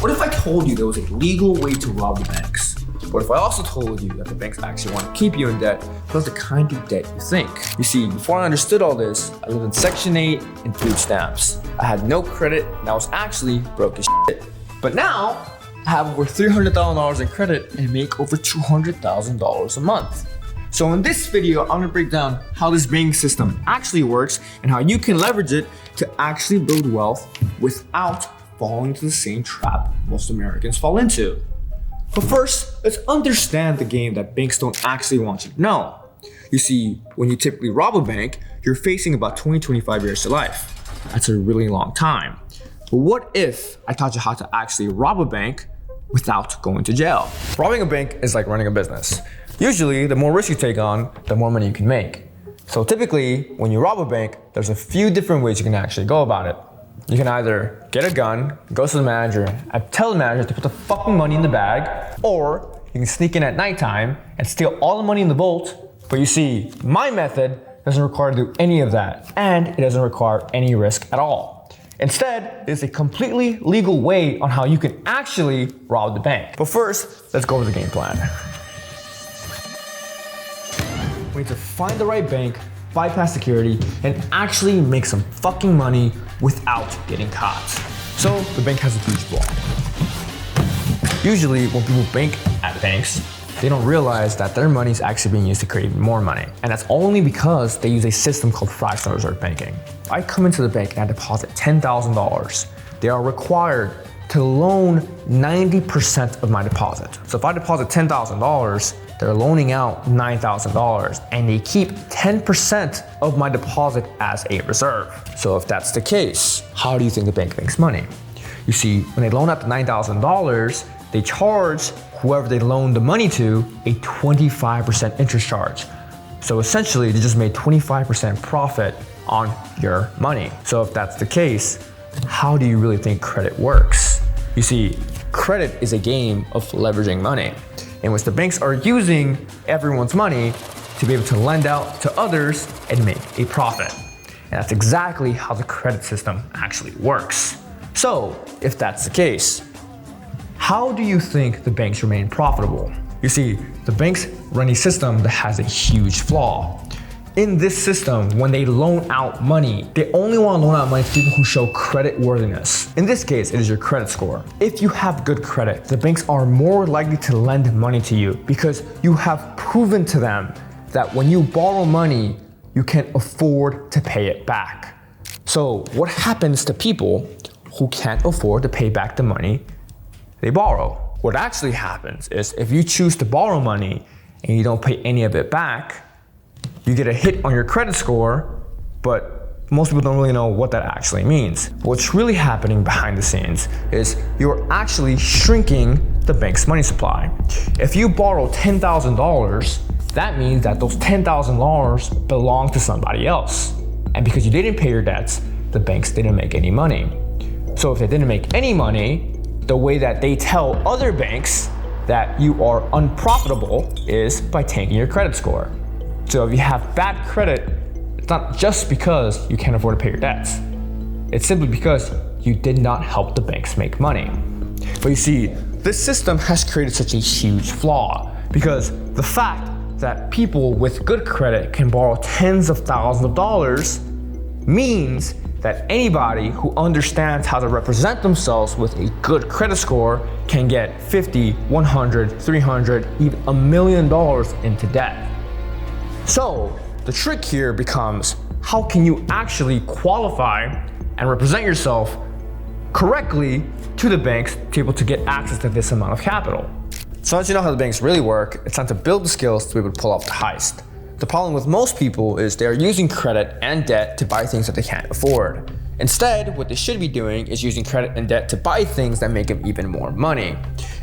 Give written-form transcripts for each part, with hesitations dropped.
What if I told you there was a legal way to rob the banks? What if I also told you that the banks actually want to keep you in debt, plus the kind of debt you think? You see, before I understood all this, I lived in Section 8 and food stamps. I had no credit and I was actually broke as shit. But now, I have over $300,000 in credit and make over $200,000 a month. So in this video, I'm gonna break down how this banking system actually works and how you can leverage it to actually build wealth without falling into the same trap most Americans fall into. But first, let's understand the game that banks don't actually want you to know. You see, when you typically rob a bank, you're facing about 20-25 years to life. That's a really long time. But what if I taught you how to actually rob a bank without going to jail? Robbing a bank is like running a business. Usually, the more risk you take on, the more money you can make. So typically, when you rob a bank, there's a few different ways you can actually go about it. You can either get a gun, go to the manager, and tell the manager to put the fucking money in the bag, or you can sneak in at nighttime and steal all the money in the vault. But you see, my method doesn't require to do any of that, and it doesn't require any risk at all. Instead, it's a completely legal way on how you can actually rob the bank. But first, let's go over the game plan. We need to find the right bank, bypass security, and actually make some fucking money without getting caught. So the bank has a huge flaw. Usually when people bank at banks, they don't realize that their money is actually being used to create more money. And that's only because they use a system called fractional reserve banking. I come into the bank and I deposit $10,000. They are required to loan 90% of my deposit. So if I deposit $10,000, they're loaning out $9,000 and they keep 10% of my deposit as a reserve. So if that's the case, how do you think the bank makes money? You see, when they loan out the $9,000, they charge whoever they loan the money to a 25% interest charge. So essentially, they just made 25% profit on your money. So if that's the case, how do you really think credit works? You see, credit is a game of leveraging money, in which the banks are using everyone's money to be able to lend out to others and make a profit. And that's exactly how the credit system actually works. So, if that's the case, how do you think the banks remain profitable? You see, the banks run a system that has a huge flaw. In this system, when they loan out money, they only want to loan out money to people who show credit worthiness. In this case, it is your credit score. If you have good credit, the banks are more likely to lend money to you because you have proven to them that when you borrow money, you can afford to pay it back. So what happens to people who can't afford to pay back the money they borrow? What actually happens is if you choose to borrow money and you don't pay any of it back, you get a hit on your credit score, but most people don't really know what that actually means. What's really happening behind the scenes is you're actually shrinking the bank's money supply. If you borrow $10,000, that means that those $10,000 belong to somebody else. And because you didn't pay your debts, the banks didn't make any money. So if they didn't make any money, the way that they tell other banks that you are unprofitable is by tanking your credit score. So if you have bad credit, it's not just because you can't afford to pay your debts. It's simply because you did not help the banks make money. But you see, this system has created such a huge flaw because the fact that people with good credit can borrow tens of thousands of dollars means that anybody who understands how to represent themselves with a good credit score can get $50, $100, $300, even $1 million into debt. So the trick here becomes, how can you actually qualify and represent yourself correctly to the banks to be able to get access to this amount of capital? So once you know how the banks really work, it's time to build the skills to be able to pull off the heist. The problem with most people is they're using credit and debt to buy things that they can't afford. Instead, what they should be doing is using credit and debt to buy things that make them even more money.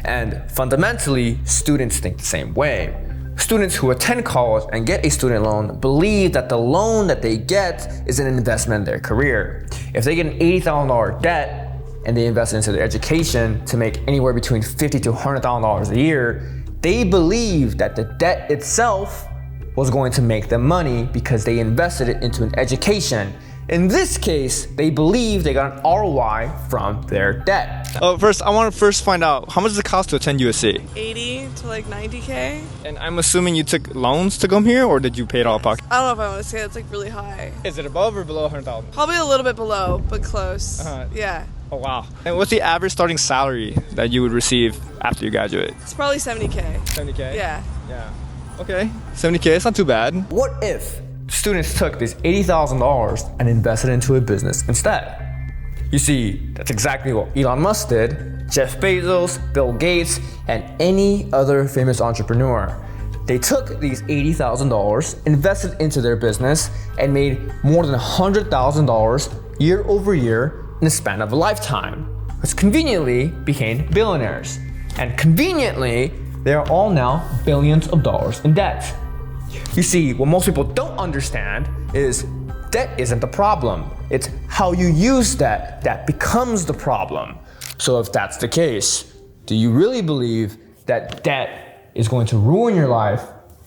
And fundamentally, students think the same way. Students who attend college and get a student loan believe that the loan that they get is an investment in their career. If they get an $80,000 debt and they invest into their education to make anywhere between $50,000 to $100,000 a year, they believe that the debt itself was going to make them money because they invested it into an education In this case, they believe they got an ROI from their debt. First, I want to find out, how much does it cost to attend USC? 80 to like 90K. And I'm assuming you took loans to come here, or did you pay it all out of pocket? I don't know if I want to say it's like really high. Is it above or below 100,000? Probably a little bit below, but close. Yeah. Oh, wow. And what's the average starting salary that you would receive after you graduate? It's probably 70K. 70K? Yeah. Yeah. Okay, 70K, it's not too bad. What if students took this $80,000 and invested into a business instead? You see, that's exactly what Elon Musk did, Jeff Bezos, Bill Gates, and any other famous entrepreneur. They took these $80,000, invested into their business, and made more than $100,000 year over year in the span of a lifetime, which conveniently became billionaires. And conveniently, they are all now billions of dollars in debt. You see, what most people don't understand is debt isn't the problem. It's how you use debt that becomes the problem. So if that's the case, do you really believe that debt is going to ruin your life,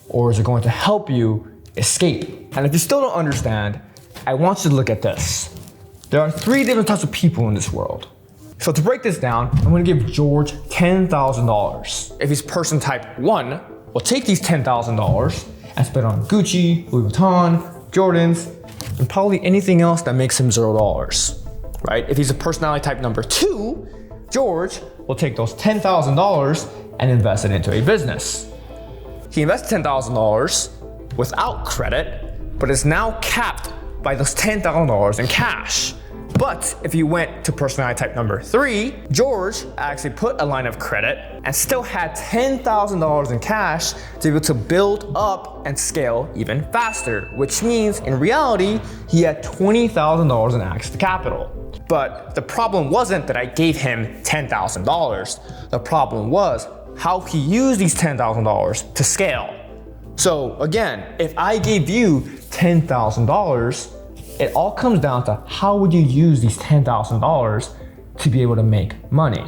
or is it going to help you escape? And if you still don't understand, I want you to look at this. There are 3 different types of people in this world. So to break this down, I'm gonna give George $10,000. If he's person type 1, we'll take these $10,000 and spend on Gucci, Louis Vuitton, Jordans, and probably anything else that makes him $0, right? If he's a personality type number 2, George will take those $10,000 and invest it into a business. He invests $10,000 without credit, but is now capped by those $10,000 in cash. But if you went to personality type number 3, George actually put a line of credit and still had $10,000 in cash to be able to build up and scale even faster, which means in reality, he had $20,000 in access to capital. But the problem wasn't that I gave him $10,000. The problem was how he used these $10,000 to scale. So again, if I gave you $10,000, it all comes down to how would you use these $10,000 to be able to make money.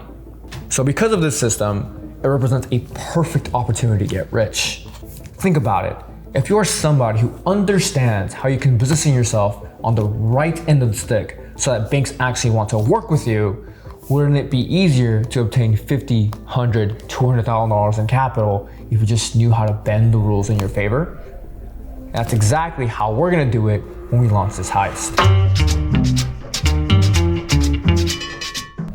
So because of this system, it represents a perfect opportunity to get rich. Think about it. If you're somebody who understands how you can position yourself on the right end of the stick so that banks actually want to work with you, wouldn't it be easier to obtain $50,000, $100,000, $200,000 in capital if you just knew how to bend the rules in your favor? And that's exactly how we're gonna do it when we launch this heist.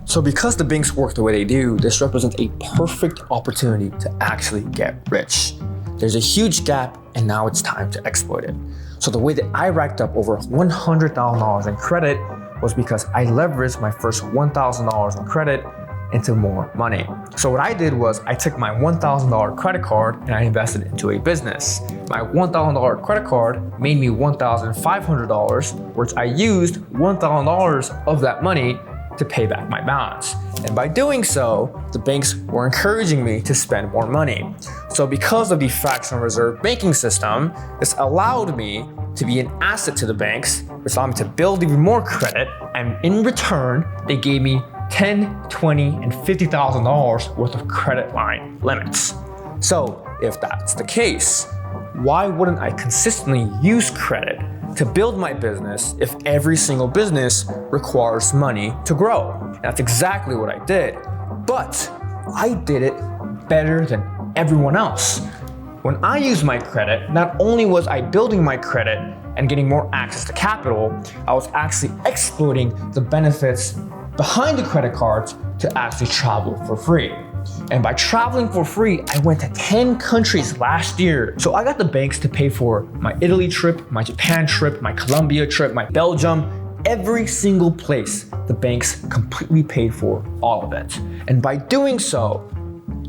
So because the banks work the way they do, this represents a perfect opportunity to actually get rich. There's a huge gap, and now it's time to exploit it. So the way that I racked up over $100,000 in credit was because I leveraged my first $1,000 in credit into more money. So what I did was I took my $1,000 credit card and I invested into a business. My $1,000 credit card made me $1,500, which I used $1,000 of that money to pay back my balance. And by doing so, the banks were encouraging me to spend more money. So because of the fractional reserve banking system, this allowed me to be an asset to the banks, which allowed me to build even more credit. And in return, they gave me $10,000, $20,000, and $50,000 worth of credit line limits. So if that's the case, why wouldn't I consistently use credit to build my business if every single business requires money to grow? And that's exactly what I did, but I did it better than everyone else. When I used my credit, not only was I building my credit and getting more access to capital, I was actually exploiting the benefits behind the credit cards to actually travel for free. And by traveling for free, I went to 10 countries last year. So I got the banks to pay for my Italy trip, my Japan trip, my Colombia trip, my Belgium, every single place. The banks completely paid for all of it. And by doing so,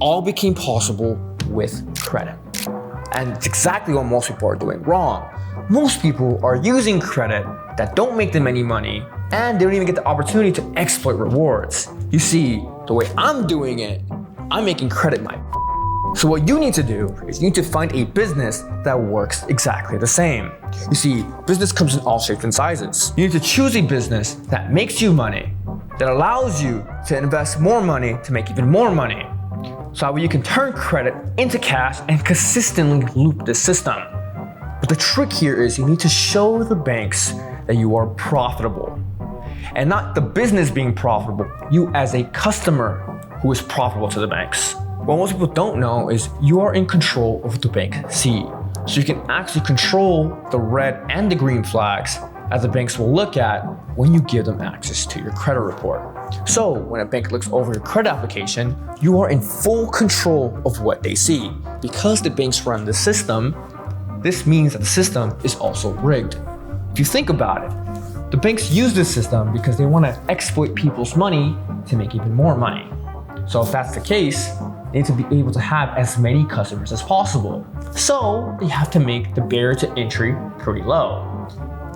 all became possible with credit. And it's exactly what most people are doing wrong. Most people are using credit that don't make them any money, and they don't even get the opportunity to exploit rewards. You see, the way I'm doing it, I'm making credit my. So what you need to do is you need to find a business that works exactly the same. You see, business comes in all shapes and sizes. You need to choose a business that makes you money, that allows you to invest more money to make even more money. So that way you can turn credit into cash and consistently loop this system. But the trick here is you need to show the banks that you are profitable. And not the business being profitable, you as a customer who is profitable to the banks. What most people don't know is you are in control of what the bank see. So you can actually control the red and the green flags that the banks will look at when you give them access to your credit report. So when a bank looks over your credit application, you are in full control of what they see. Because the banks run the system, this means that the system is also rigged. If you think about it, the banks use this system because they want to exploit people's money to make even more money. So if that's the case, they need to be able to have as many customers as possible. So they have to make the barrier to entry pretty low.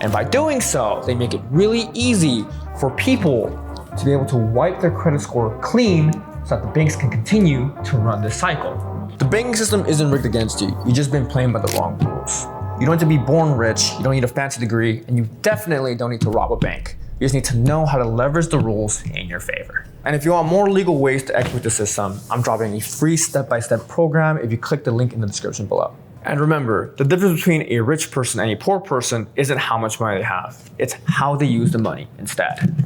And by doing so, they make it really easy for people to be able to wipe their credit score clean so that the banks can continue to run this cycle. The banking system isn't rigged against you. You've just been playing by the wrong rules. You don't need to be born rich, you don't need a fancy degree, and you definitely don't need to rob a bank. You just need to know how to leverage the rules in your favor. And if you want more legal ways to exploit the system, I'm dropping a free step-by-step program if you click the link in the description below. And remember, the difference between a rich person and a poor person isn't how much money they have. It's how they use the money instead.